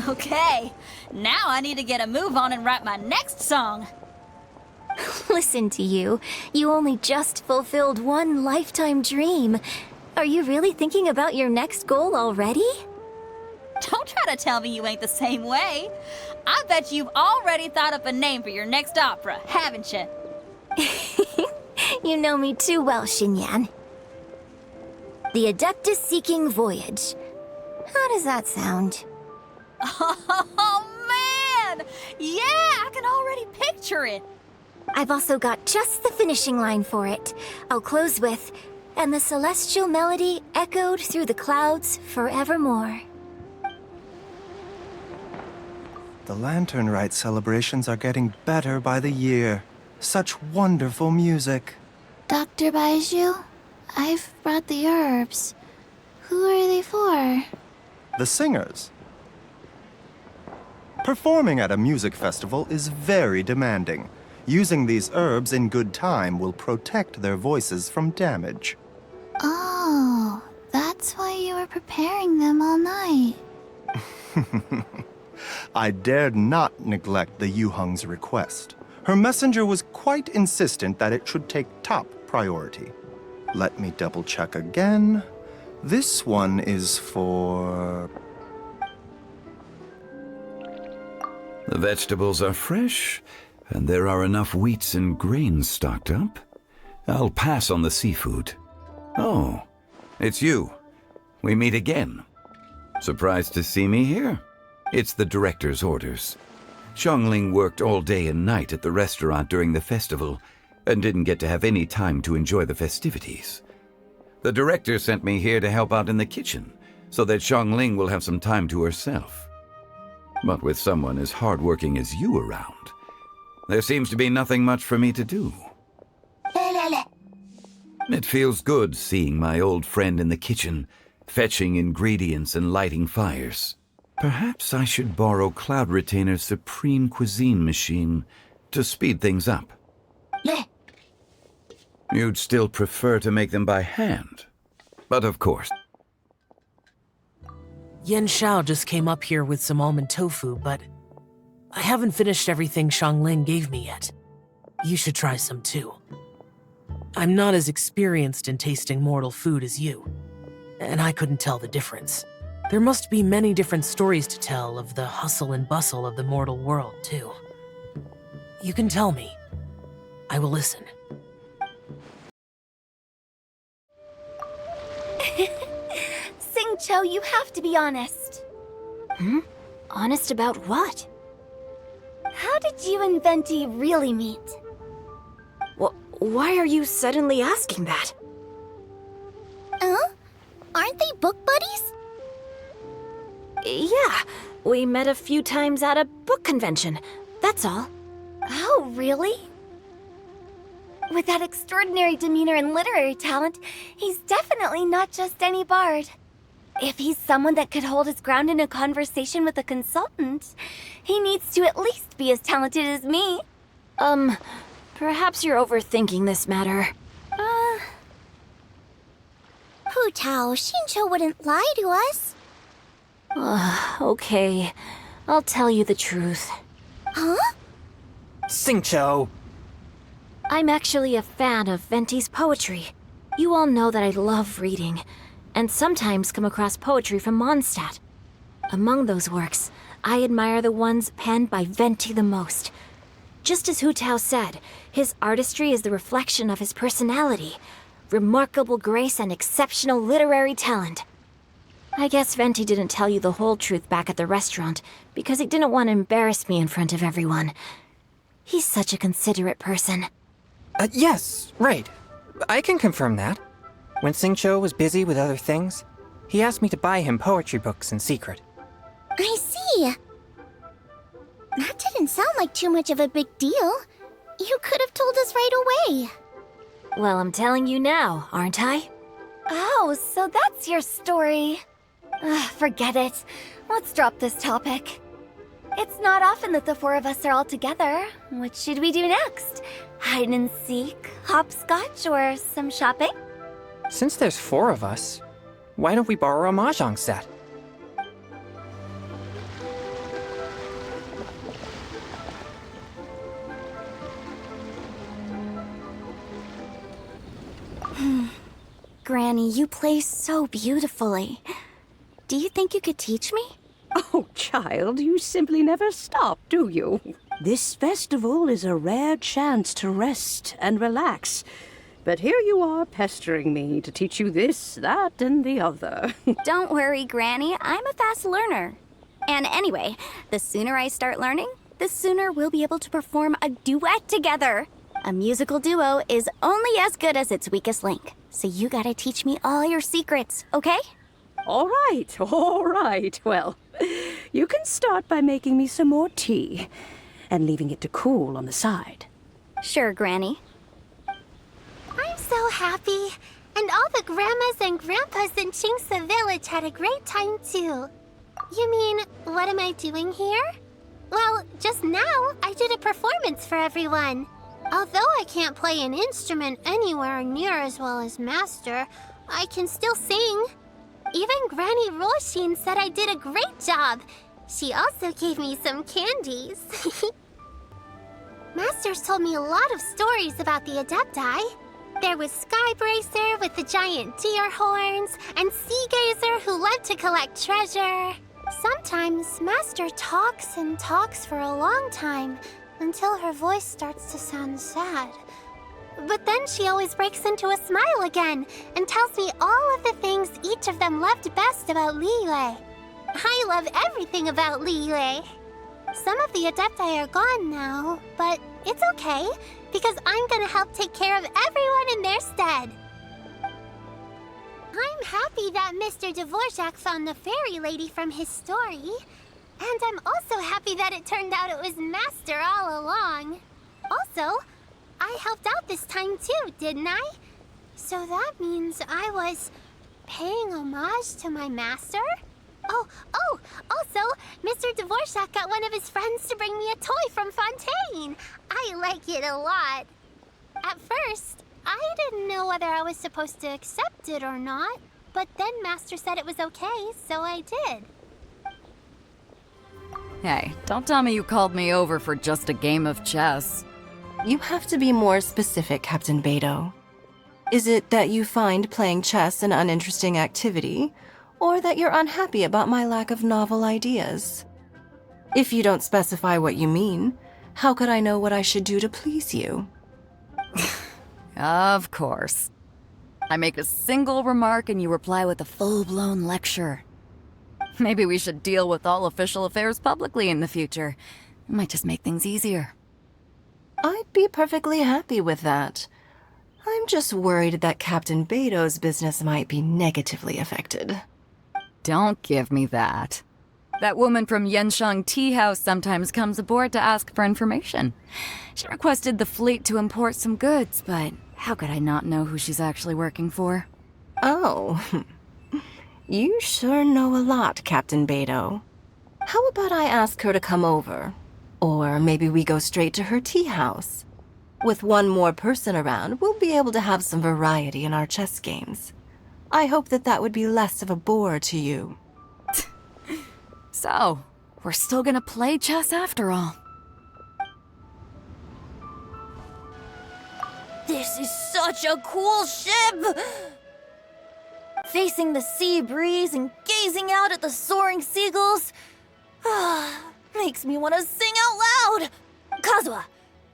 Okay, now I need to get a move on and write my next song. Listen to you. You only just fulfilled one lifetime dream. Are you really thinking about your next goal already? Don't try to tell me you ain't the same way. I bet you've already thought up a name for your next opera, haven't you? You know me too well, Xingyan. The Adeptus Seeking Voyage. How does that sound? Oh, man! Yeah, I can already picture it. I've also got just the finishing line for it. I'll close with, "And the celestial melody echoed through the clouds forevermore." The Lantern Rite celebrations are getting better by the year. Such wonderful music. Dr. Baizhu, I've brought the herbs. Who are they for? The singers. Performing at a music festival is very demanding. Using these herbs in good time will protect their voices from damage. Oh, that's why you were preparing them all night. I dared not neglect the Yuheng's request. Her messenger was quite insistent that it should take top priority. Let me double check again. This one is for... The vegetables are fresh, and there are enough wheats and grains stocked up. I'll pass on the seafood. Oh, it's you. We meet again. Surprised to see me here? It's the director's orders. Xiangling worked all day and night at the restaurant during the festival and didn't get to have any time to enjoy the festivities. The director sent me here to help out in the kitchen so that Xiangling will have some time to herself. But with someone as hardworking as you around, there seems to be nothing much for me to do. It feels good seeing my old friend in the kitchen, fetching ingredients and lighting fires. Perhaps I should borrow Cloud Retainer's Supreme Cuisine machine to speed things up. You'd still prefer to make them by hand, but of course. Xiao just came up here with some almond tofu, but I haven't finished everything Xiangling gave me yet. You should try some too. I'm not as experienced in tasting mortal food as you, and I couldn't tell the difference. There must be many different stories to tell of the hustle and bustle of the mortal world, too. You can tell me. I will listen. Xingqiu, you have to be honest. Honest about what? How did you and Venti really meet? Why are you suddenly asking that? Aren't they book buddies? Yeah, we met a few times at a book convention. That's all. Oh, really? With that extraordinary demeanor and literary talent, he's definitely not just any bard. If he's someone that could hold his ground in a conversation with a consultant, he needs to at least be as talented as me. Perhaps you're overthinking this matter. Hu Tao, Xingqiu wouldn't lie to us. Okay. I'll tell you the truth. Huh? Xingqiu! I'm actually a fan of Venti's poetry. You all know that I love reading, and sometimes come across poetry from Mondstadt. Among those works, I admire the ones penned by Venti the most. Just as Hu Tao said, his artistry is the reflection of his personality, remarkable grace and exceptional literary talent. I guess Venti didn't tell you the whole truth back at the restaurant because he didn't want to embarrass me in front of everyone. He's such a considerate person. Yes, right. I can confirm that. When Xingqiu was busy with other things, he asked me to buy him poetry books in secret. I see. That didn't sound like too much of a big deal. You could have told us right away. Well, I'm telling you now, aren't I? Oh, so that's your story. Forget it. Let's drop this topic. It's not often that the four of us are all together. What should we do next? Hide and seek, hopscotch, or some shopping? Since there's 4 of us, why don't we borrow a mahjong set? Granny, you play so beautifully. Do you think you could teach me? Oh, child, you simply never stop, do you? This festival is a rare chance to rest and relax. But here you are pestering me to teach you this, that, and the other. Don't worry, Granny. I'm a fast learner. And anyway, the sooner I start learning, the sooner we'll be able to perform a duet together. A musical duo is only as good as its weakest link. So you gotta teach me all your secrets, okay? All right. Well, you can start by making me some more tea and leaving it to cool on the side. Sure, Granny. I'm so happy. And all the grandmas and grandpas in Qingce village had a great time too. You mean, what am I doing here? Well, just now, I did a performance for everyone. Although I can't play an instrument anywhere near as well as Master, I can still sing. Even Granny Roshin said I did a great job. She also gave me some candies. Master's told me a lot of stories about the Adepti. There was Skybracer with the giant deer horns, and Seagazer who loved to collect treasure. Sometimes Master talks and talks for a long time, until her voice starts to sound sad. But then she always breaks into a smile again and tells me all of the things each of them loved best about Liyue. I love everything about Liyue. Some of the Adepti are gone now, but it's okay, because I'm gonna help take care of everyone in their stead. I'm happy that Mr. Dvorak found the fairy lady from his story. And I'm also happy that it turned out it was Master all along. Also, I helped out this time too, didn't I? So that means I was paying homage to my master? Oh, also, Mr. Dvorak got one of his friends to bring me a toy from Fontaine. I like it a lot. At first, I didn't know whether I was supposed to accept it or not, but then Master said it was okay, so I did. Hey, don't tell me you called me over for just a game of chess. You have to be more specific, Captain Beidou. Is it that you find playing chess an uninteresting activity, or that you're unhappy about my lack of novel ideas? If you don't specify what you mean, how could I know what I should do to please you? Of course. I make a single remark and you reply with a full-blown lecture. Maybe we should deal with all official affairs publicly in the future. It might just make things easier. I'd be perfectly happy with that. I'm just worried that Captain Beidou's business might be negatively affected. Don't give me that. That woman from Yenshang Tea House sometimes comes aboard to ask for information. She requested the fleet to import some goods, but how could I not know who she's actually working for? Oh, you sure know a lot, Captain Beidou. How about I ask her to come over? Or maybe we go straight to her tea house. With one more person around, we'll be able to have some variety in our chess games. I hope that would be less of a bore to you. So, we're still gonna play chess after all. This is such a cool ship! Facing the sea breeze and gazing out at the soaring seagulls, makes me want to sing out loud! Kazuha,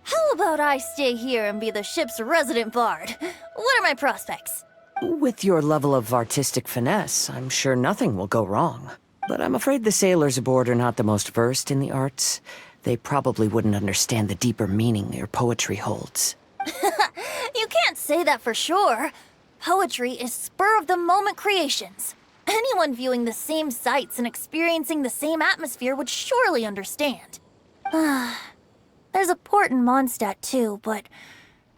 how about I stay here and be the ship's resident bard? What are my prospects? With your level of artistic finesse, I'm sure nothing will go wrong. But I'm afraid the sailors aboard are not the most versed in the arts. They probably wouldn't understand the deeper meaning your poetry holds. You can't say that for sure. Poetry is spur-of-the-moment creations. Anyone viewing the same sights and experiencing the same atmosphere would surely understand. There's a port in Mondstadt too, but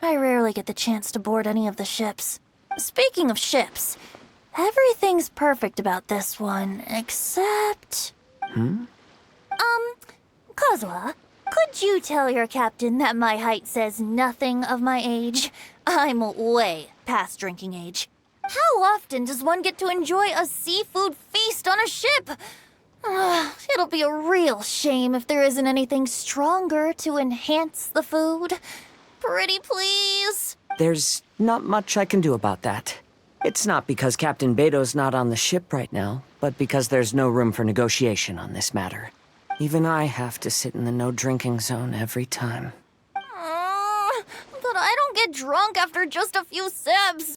I rarely get the chance to board any of the ships. Speaking of ships, everything's perfect about this one, except... Kazuha, could you tell your captain that my height says nothing of my age? I'm way past drinking age. How often does one get to enjoy a seafood feast on a ship? It'll be a real shame if there isn't anything stronger to enhance the food. Pretty please? There's not much I can do about that. It's not because Captain Beidou's not on the ship right now, but because there's no room for negotiation on this matter. Even I have to sit in the no-drinking zone every time. But I don't get drunk after just a few sips.